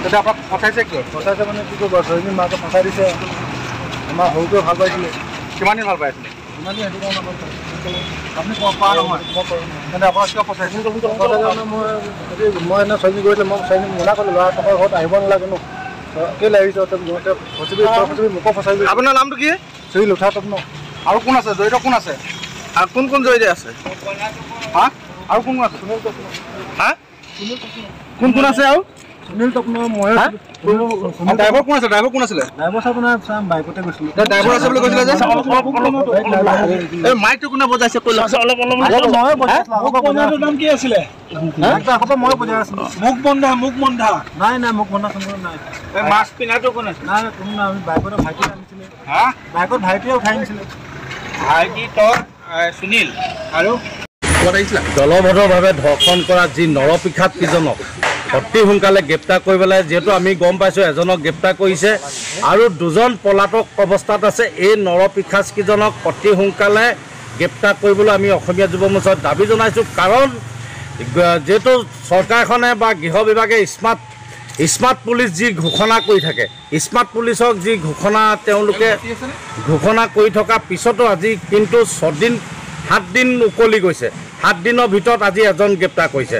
তেতিয়া আপোনাক পঠাইছে কিয়? পঠাইছে মানে কি কৰিব ছোৱালীজনী মাকে পঠাই দিছে আমাৰ সৰুটোৱে ভাল পাইছিলে কিমান দিন ভাল পাই আছিলে ইমান দিন সেইটো আপুনি পৰা নহয় তেন্তে আপোনাক কিয় পঠাইছে মই এনে ছোৱালী গৈছিলে মই ছোৱালী মনা কৰিলোঁ ল'ৰা টকাৰ ঘৰত আহিব নালাগে ন কেলৈ আহিছ মোকো ফচাই আপোনাৰ নামটো কি চুই উঠা তত ন আৰু কোন আছে জড়িত কোন আছে আৰু কোন কোন জড়িত আছে হা আৰু কোন আছে হা কোন কোন আছে আৰু সুনীল তপন মই ড্ৰাইভাৰ কোন আছে ড্ৰাইভাৰ কোন আছিলে ড্ৰাইভাৰ আপোনাৰ বাইকতে গৈছিলোঁ ড্ৰাইভাৰ আছে বুলি কৈছিলে যে এই মাইকটো কোনে বজাইছে কৈ লওক নাম কি আছিলে মই বজাই আছিলোঁ মুখ বন্ধা নাই মুখ বন্ধা নাই এই মাছ পিন্ধাটো কোন আছে নাই কোনো নাই আমি বাইকতে ভাইটি আনিছিলে হা বাইকত ভাইটিয়ে উঠাই আনিছিলে ভাইটি তই সুনীল আৰু দলবদ্ধভাৱে ধৰ্ষণ কৰা যি নৰপিশাচ কিজনক অতি সোনকালে গ্ৰেপ্তাৰ কৰিব লাগে যিহেতু আমি গম পাইছোঁ এজনক গ্ৰেপ্তাৰ কৰিছে আৰু দুজন পলাতক অৱস্থাত আছে এই নৰপিশাচ কিজনক অতি সোনকালে গ্ৰেপ্তাৰ কৰিবলৈ আমি অসমীয়া যুৱ মৰ্চাত দাবী জনাইছোঁ কাৰণ যেহেতু চৰকাৰখনে বা গৃহ বিভাগে স্মাৰ্ট পুলিচ যি ঘোষণা কৰি থাকে স্মাৰ্ট পুলিচক যি ঘোষণা তেওঁলোকে ঘোষণা কৰি থকাৰ পিছতো আজি কিন্তু 7 দিন উকলি গৈছে 7 দিনৰ ভিতৰত আজি এজন গ্ৰেপ্তাৰ কৰিছে।